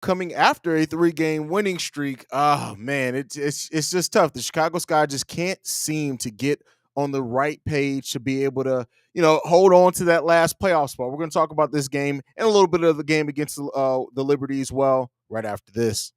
coming after a 3-game winning streak. Oh man, it's just tough. The Chicago Sky just can't seem to get on the right page to be able to, hold on to that last playoff spot. We're going to talk about this game and a little bit of the game against the Liberty as well right after this.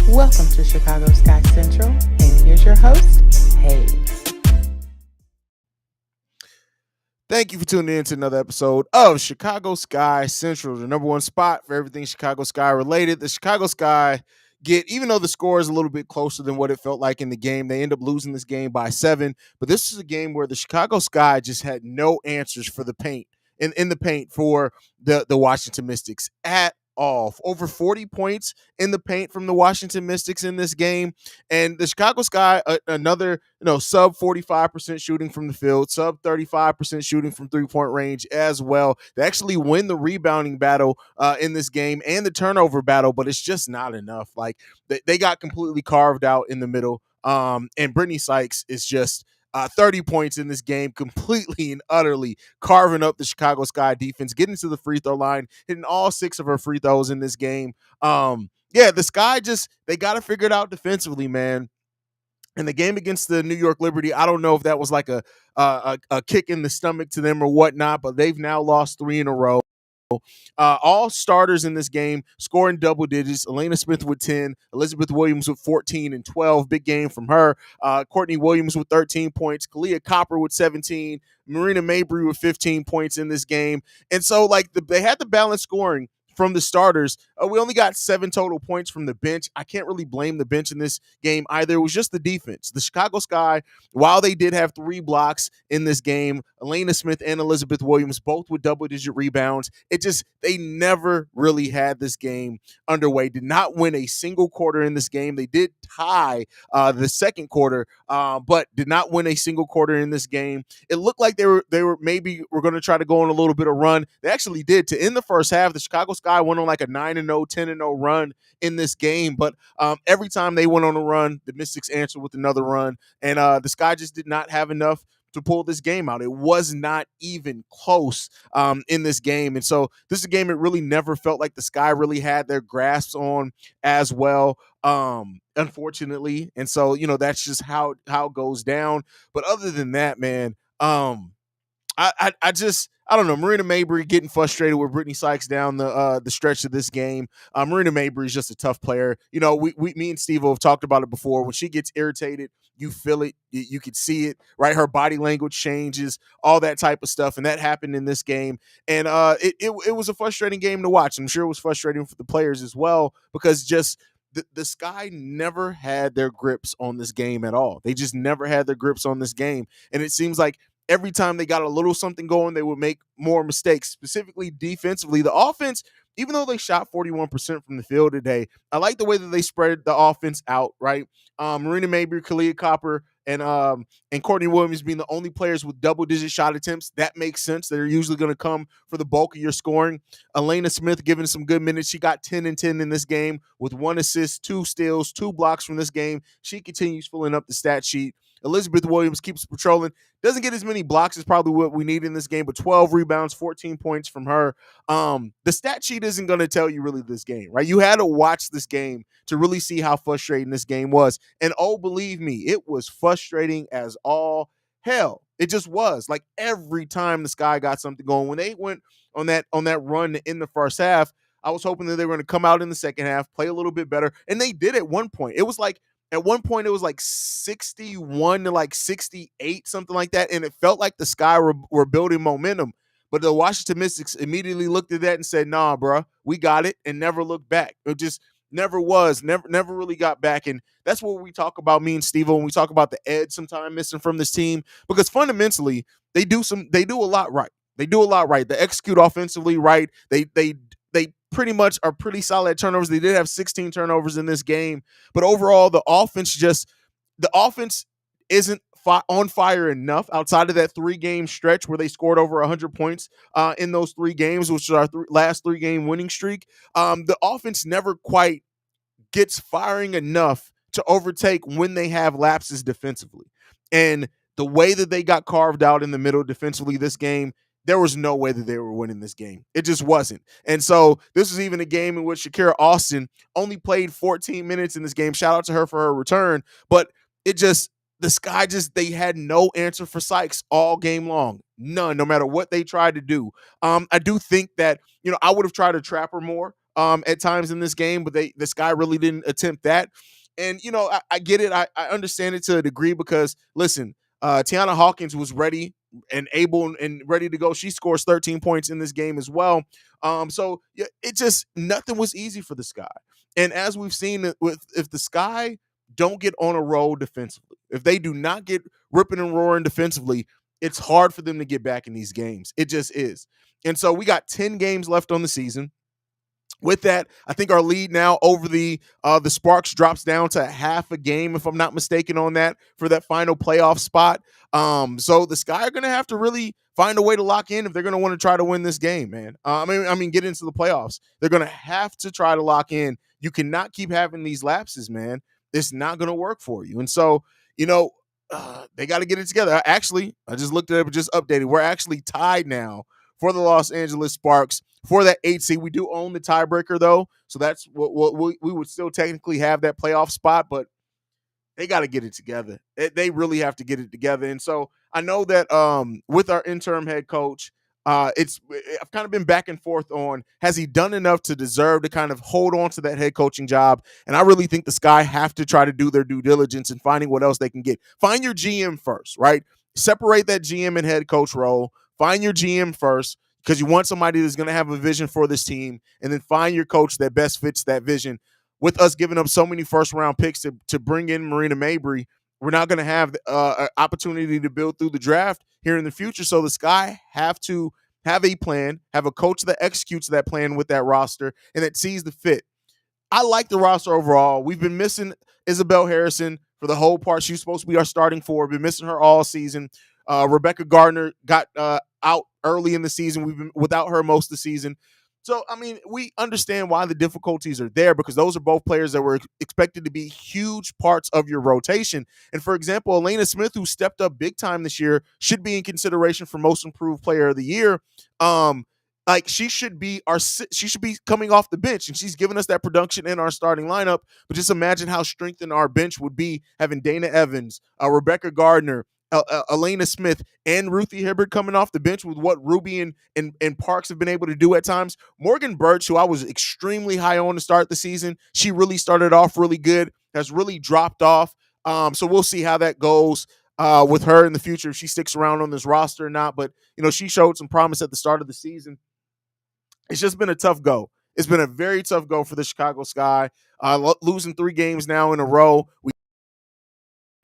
Welcome to Chicago Sky Central, and here's your host, Haize. Thank you for tuning in to another episode of Chicago Sky Central, the number one spot for everything Chicago Sky related. The Chicago Sky even though the score is a little bit closer than what it felt like in the game, they end up losing this game by 7. But this is a game where the Chicago Sky just had no answers for the paint, in the paint for the Washington Mystics at all. Over 40 points in the paint from the Washington Mystics in this game. And the Chicago Sky, another, sub 45% shooting from the field, sub 35% shooting from 3-point range as well. They actually win the rebounding battle in this game and the turnover battle, but it's just not enough. Like they got completely carved out in the middle. And Brittany Sykes is just 30 points in this game, completely and utterly carving up the Chicago Sky defense, getting to the free throw line, hitting all 6 of her free throws in this game. The Sky they got to figure it out defensively, man. In the game against the New York Liberty, I don't know if that was like a kick in the stomach to them or whatnot, but they've now lost 3 in a row. All starters in this game scoring double digits. Elena Smith with 10, Elizabeth Williams with 14 and 12. Big game from her. Courtney Williams with 13 points. Kalia Copper with 17. Marina Mabry with 15 points in this game. And so, they had the balanced scoring from the starters. We only got 7 total points from the bench. I can't really blame the bench in this game either. It was just the defense. The Chicago Sky, while they did have 3 blocks in this game, Elena Smith and Elizabeth Williams, both with double-digit rebounds, they never really had this game underway. Did not win a single quarter in this game. They did tie the second quarter, but did not win a single quarter in this game. It looked like they were going to try to go on a little bit of run. They actually did. To end the first half, the Chicago Sky went on like a 9-0, 10-0 run in this game. But every time they went on a run, the Mystics answered with another run. And the Sky just did not have enough to pull this game out. It was not even close in this game. And so this is a game it really never felt like the Sky really had their grasps on as well, unfortunately. And so, that's just how it goes down. But other than that, man, I don't know. Marina Mabry getting frustrated with Brittany Sykes down the stretch of this game. Marina Mabry is just a tough player. Me and Steve have talked about it before. When she gets irritated, you feel it. You can see it, right? Her body language changes, all that type of stuff, and that happened in this game. And it was a frustrating game to watch. I'm sure it was frustrating for the players as well because the Sky never had their grips on this game at all. They just never had their grips on this game, and it seems like every time they got a little something going, they would make more mistakes, specifically defensively. The offense, even though they shot 41% from the field today, I like the way that they spread the offense out, right? Marina Mabry, Kalia Copper, and Courtney Williams being the only players with double-digit shot attempts. That makes sense. They're usually going to come for the bulk of your scoring. Elena Smith giving some good minutes. She got 10 and 10 in this game with 1 assist, 2 steals, 2 blocks from this game. She continues filling up the stat sheet. Elizabeth Williams keeps patrolling. Doesn't get as many blocks as probably what we need in this game, but 12 rebounds, 14 points from her. The stat sheet isn't going to tell you really this game, right? You had to watch this game to really see how frustrating this game was. And believe me, it was frustrating as all hell. It just was. Like every time the Sky got something going, when they went on that run in the first half, I was hoping that they were going to come out in the second half, play a little bit better. And they did at one point. At one point, it was like 61 to like 68, something like that. And it felt like the Sky were building momentum. But the Washington Mystics immediately looked at that and said, nah, bro, we got it, and never looked back. It just never really got back. And that's what we talk about, me and Steve, when we talk about the edge sometimes missing from this team. Because fundamentally, they do a lot right. They do a lot right. They execute offensively right. They pretty much are pretty solid at turnovers. They did have 16 turnovers in this game, but overall the offense isn't on fire enough outside of that 3-game stretch where they scored over 100 points in those 3 games, which is our last 3-game winning streak. The offense never quite gets firing enough to overtake when they have lapses defensively. And the way that they got carved out in the middle defensively this game, there was no way that they were winning this game. It just wasn't. And so this was even a game in which Shakira Austin only played 14 minutes in this game. Shout out to her for her return. But it just, the Sky just, they had no answer for Sykes all game long. None, no matter what they tried to do. I do think that, I would have tried to trap her more at times in this game, but the Sky really didn't attempt that. And, I get it. I understand it to a degree because, listen, Tiana Hawkins was ready and able and ready to go. She scores 13 points in this game as well. So yeah, it just, nothing was easy for the Sky. And as we've seen with, if the Sky don't get on a roll defensively, if they do not get ripping and roaring defensively, it's hard for them to get back in these games. It just is. And so we got 10 games left on the season. With that, I think our lead now over the Sparks drops down to half a game, if I'm not mistaken, on that for that final playoff spot. So the Sky are going to have to really find a way to lock in if they're going to want to try to win this game, man. Get into the playoffs. They're going to have to try to lock in. You cannot keep having these lapses, man. It's not going to work for you. And so, they got to get it together. Actually, I just looked at it, just updated. We're actually tied now for the Los Angeles Sparks for that 8 seed. We do own the tiebreaker, though. So that's what we would still technically have that playoff spot, but they got to get it together. They really have to get it together. And so I know that with our interim head coach, I've kind of been back and forth on, has he done enough to deserve to kind of hold on to that head coaching job? And I really think the Sky have to try to do their due diligence in finding what else they can get. Find your GM first, right? Separate that GM and head coach role. Find your GM first because you want somebody that's going to have a vision for this team, and then find your coach that best fits that vision. With us giving up so many first-round picks to bring in Marina Mabry, we're not going to have an opportunity to build through the draft here in the future. So the Sky have to have a plan, have a coach that executes that plan with that roster and that sees the fit. I like the roster overall. We've been missing Isabel Harrison for the whole part. She was supposed to be our starting four. Been missing her all season. Rebecca Gardner got out early in the season. We've been without her most of the season. So, we understand why the difficulties are there because those are both players that were expected to be huge parts of your rotation. And for example, Elena Smith, who stepped up big time this year, should be in consideration for most improved player of the year. She should be coming off the bench, and she's given us that production in our starting lineup. But just imagine how strengthened our bench would be having Dana Evans, Rebecca Gardner, Elena Smith, and Ruthie Hibbert coming off the bench with what Ruby and Parks have been able to do at times. Morgan Birch, who I was extremely high on to start the season, she really started off really good, has really dropped off. So we'll see how that goes with her in the future, if she sticks around on this roster or not. But, she showed some promise at the start of the season. It's just been a tough go. It's been a very tough go for the Chicago Sky. Losing 3 games now in a row. We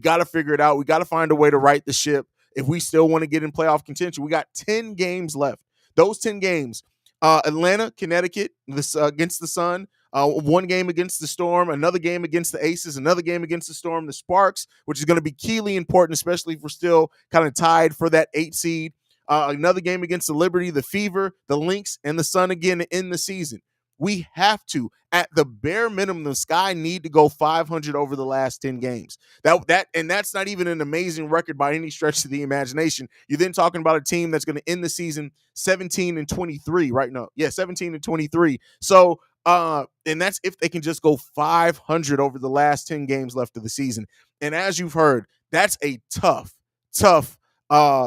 got to figure it out. We got to find a way to right the ship if we still want to get in playoff contention. We got 10 games left. Those 10 games, Atlanta, Connecticut, against the Sun, 1 game against the Storm, another game against the Aces, another game against the Storm, the Sparks, which is going to be keenly important, especially if we're still kind of tied for that 8 seed. Another game against the Liberty, the Fever, the Lynx, and the Sun again in the season. We have to, at the bare minimum, the Sky need to go 500 over the last 10 games. And that's not even an amazing record by any stretch of the imagination. You're then talking about a team that's going to end the season 17-23, right? No, yeah, 17-23. So, and that's if they can just go 500 over the last 10 games left of the season. And as you've heard, that's a tough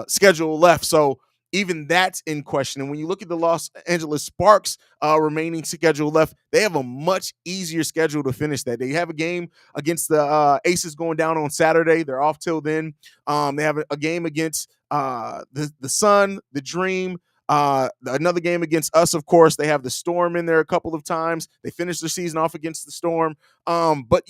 schedule left. So even that's in question. And when you look at the Los Angeles Sparks remaining schedule left, they have a much easier schedule to finish that. They have a game against the Aces going down on Saturday. They're off till then. They have a game against the Sun, the Dream, another game against us, of course. They have the Storm in there a couple of times. They finished their season off against the Storm. But,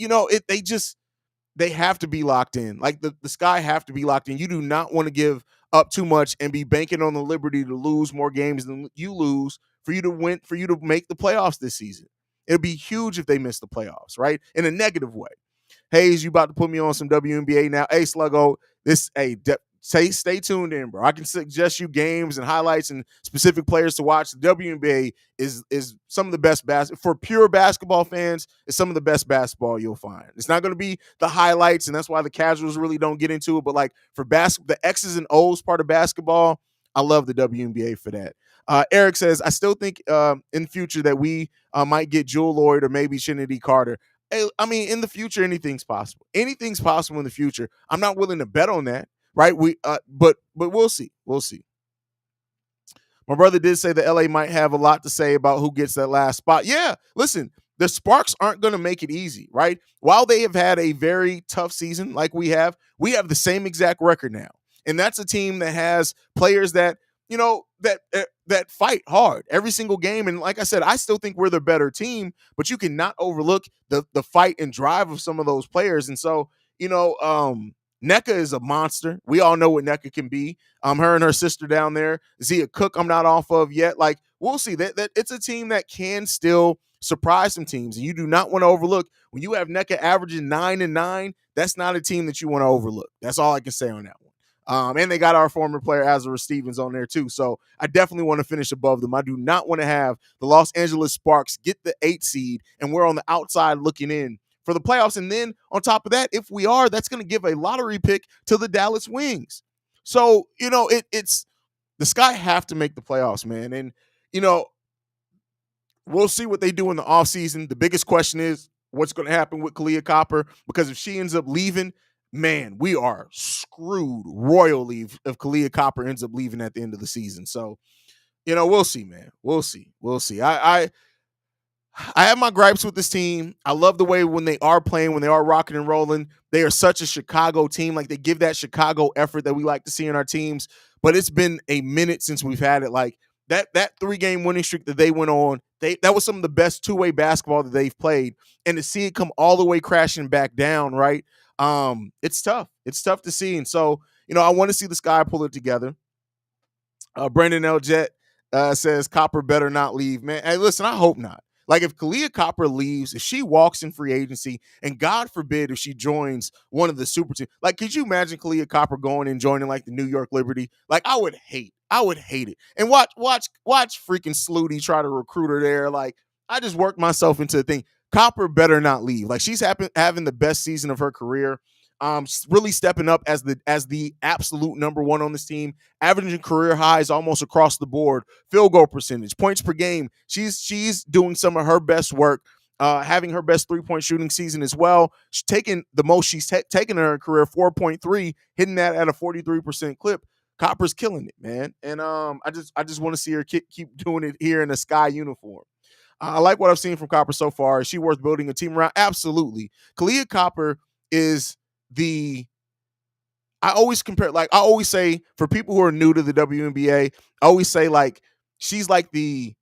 they have to be locked in. Like the Sky have to be locked in. You do not want to give up too much and be banking on the Liberty to lose more games than you lose for you to win, for you to make the playoffs this season. It'd be huge if they miss the playoffs, right? In a negative way. Haize, you about to put me on some WNBA now. Hey, Sluggo, stay tuned in, bro. I can suggest you games and highlights and specific players to watch. The WNBA is some of the best for pure basketball fans. It's some of the best basketball you'll find. It's not going to be the highlights, and that's why the casuals really don't get into it. But like for the X's and O's part of basketball, I love the WNBA for that. Eric says, I still think in the future that we might get Jewel Lloyd or maybe Shinity Carter. I mean, in the future, anything's possible. Anything's possible in the future. I'm not willing to bet on that, right? But we'll see. We'll see. My brother did say that LA might have a lot to say about who gets that last spot. Yeah, listen, the Sparks aren't going to make it easy, right? While they have had a very tough season like we have the same exact record now. And that's a team that has players that, that fight hard every single game. And like I said, I still think we're the better team, but you cannot overlook the fight and drive of some of those players. And so, NECA is a monster. We all know what NECA can be. Her and her sister down there, Zia Cook, I'm not off of yet. Like, we'll see that it's a team that can still surprise some teams. And you do not want to overlook when you have NECA averaging 9-9. That's not a team that you want to overlook. That's all I can say on that one. And they got our former player Azara Stevens on there too. So I definitely want to finish above them. I do not want to have the Los Angeles Sparks get the 8 seed and we're on the outside looking in for the playoffs. And then on top of that, if we are, that's going to give a lottery pick to the Dallas Wings. So, it's the Sky have to make the playoffs, man. And, we'll see what they do in the offseason. The biggest question is what's going to happen with Kalia Copper, because if she ends up leaving, man, we are screwed royally if Kalia Copper ends up leaving at the end of the season. So, we'll see, man. We'll see. We'll see. I have my gripes with this team. I love the way when they are playing, when they are rocking and rolling, they are such a Chicago team. Like, they give that Chicago effort that we like to see in our teams. But it's been a minute since we've had it. Like, that 3-game winning streak that they went on, that was some of the best two-way basketball that they've played. And to see it come all the way crashing back down, right? It's tough. It's tough to see. And so, I want to see the Sky pull it together. Brandon L. Jet says Copper better not leave, man. Hey, listen, I hope not. Like, if Kalia Copper leaves, if she walks in free agency, and God forbid if she joins one of the super teams, like, could you imagine Kalia Copper going and joining like the New York Liberty? Like, I would hate it. And watch freaking Sluty try to recruit her there. Like, I just worked myself into the thing. Copper better not leave. Like, she's having the best season of her career. Really stepping up as the absolute number one on this team, averaging career highs almost across the board, field goal percentage, points per game. She's doing some of her best work, having her best 3-point shooting season as well. She's taking the most she's taken in her career, 4.3, hitting that at a 43% clip. Copper's killing it, man. And I just want to see her keep doing it here in a Sky uniform. I like what I've seen from Copper so far. Is she worth building a team around? Absolutely. Kalia Copper is I always say, for people who are new to the WNBA, I always say, like, she's like the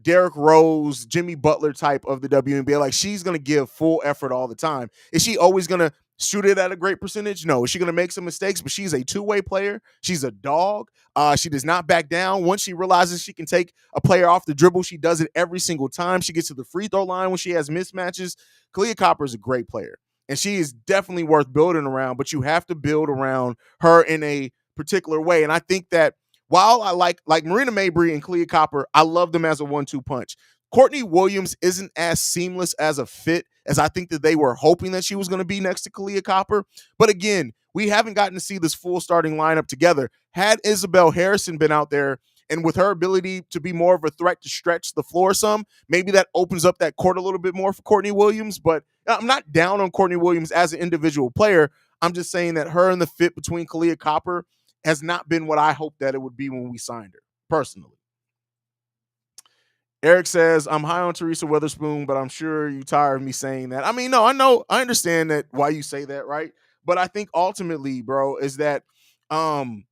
Derrick Rose, Jimmy Butler type of the WNBA. Like, she's going to give full effort all the time. Is she always going to shoot it at a great percentage? No. Is she going to make some mistakes? But she's a two-way player. She's a dog. She does not back down. Once she realizes she can take a player off the dribble, she does it every single time. She gets to the free throw line when she has mismatches. Kalia Copper is a great player. And she is definitely worth building around, but you have to build around her in a particular way. And I think that while I like Marina Mabrey and Kalia Copper, I love them as a 1-2 punch. Courtney Williams isn't as seamless as a fit as I think that they were hoping that she was going to be next to Kalia Copper. But again, we haven't gotten to see this full starting lineup together. Had Isabel Harrison been out there, and with her ability to be more of a threat to stretch the floor some, maybe that opens up that court a little bit more for Courtney Williams. But I'm not down on Courtney Williams as an individual player. I'm just saying that her and the fit between Kalia Copper has not been what I hoped that it would be when we signed her, personally. Eric says, I'm high on Teresa Witherspoon, but I'm sure you're tired of me saying that. I mean, no, I understand that why you say that, right? But I think ultimately, bro, is that I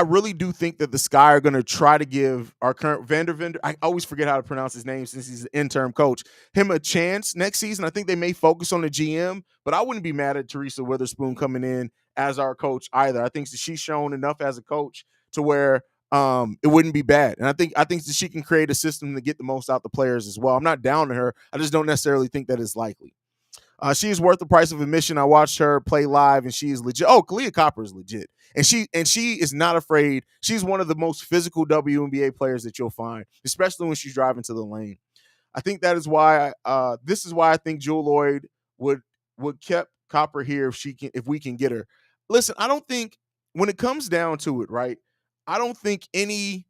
really do think that the Sky are going to try to give our current Vandervender, I always forget how to pronounce his name since he's an interim coach, him a chance next season. I think they may focus on the GM, but I wouldn't be mad at Teresa Witherspoon coming in as our coach either. I think that she's shown enough as a coach to where it wouldn't be bad. And I think that she can create a system to get the most out the players as well. I'm not down to her. I just don't necessarily think that is likely. She is worth the price of admission. I watched her play live, and she is legit. Oh, Kalia Copper is legit, and she is not afraid. She's one of the most physical WNBA players that you'll find, especially when she's driving to the lane. I think that is why. This is why I think Jewel Lloyd would kept Copper here if we can get her. listen, I don't think when it comes down to it, right? I don't think any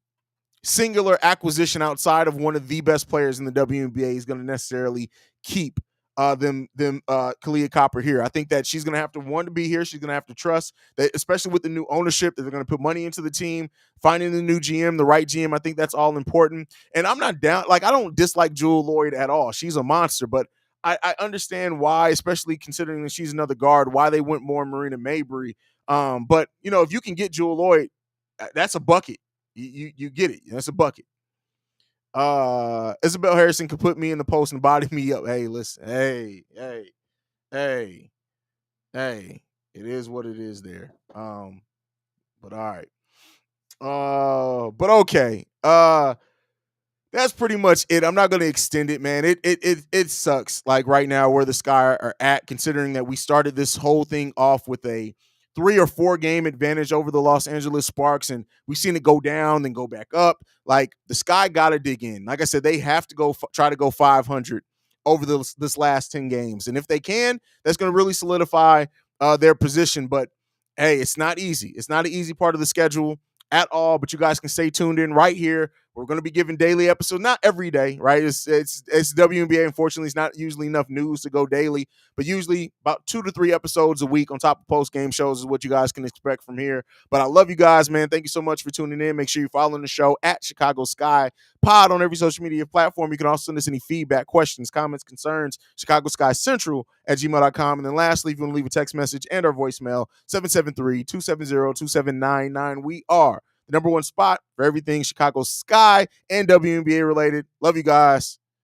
singular acquisition outside of one of the best players in the WNBA is going to necessarily keep Kalia Copper here. I think that she's going to have to want to be here. She's going to have to trust that, especially with the new ownership, that they're going to put money into the team, finding the new GM, the right GM. I think that's all important. And I'm not down. Like, I don't dislike Jewel Lloyd at all. She's a monster, but I understand why, especially considering that she's another guard, why they went more Marina Mabry. But if you can get Jewel Lloyd, that's a bucket. You get it. That's a bucket. Isabel Harrison could put me in the post and body me up. Hey, listen. Hey. It is what it is there. But all right. But okay. That's pretty much it. I'm not going to extend it, man. It sucks. Like right now, where the Sky are at, considering that we started this whole thing off with a 3 or 4 game advantage over the Los Angeles Sparks, and we've seen it go down, then go back up. Like the Sky got to dig in. Like I said, they have to go try to go 500 over this last 10 games, and if they can, that's going to really solidify their position. But hey, it's not easy. It's not an easy part of the schedule at all. But you guys can stay tuned in right here. We're going to be giving daily episodes, not every day, right? It's WNBA. Unfortunately, it's not usually enough news to go daily, but usually about 2 to 3 episodes a week on top of post game shows is what you guys can expect from here. But I love you guys, man. Thank you so much for tuning in. Make sure you're following the show at Chicago Sky Pod on every social media platform. You can also send us any feedback, questions, comments, concerns, Chicago Sky Central at gmail.com. And then lastly, if you want to leave a text message and our voicemail, 773-270-2799. We are the number one spot for everything Chicago Sky and WNBA related. Love you guys.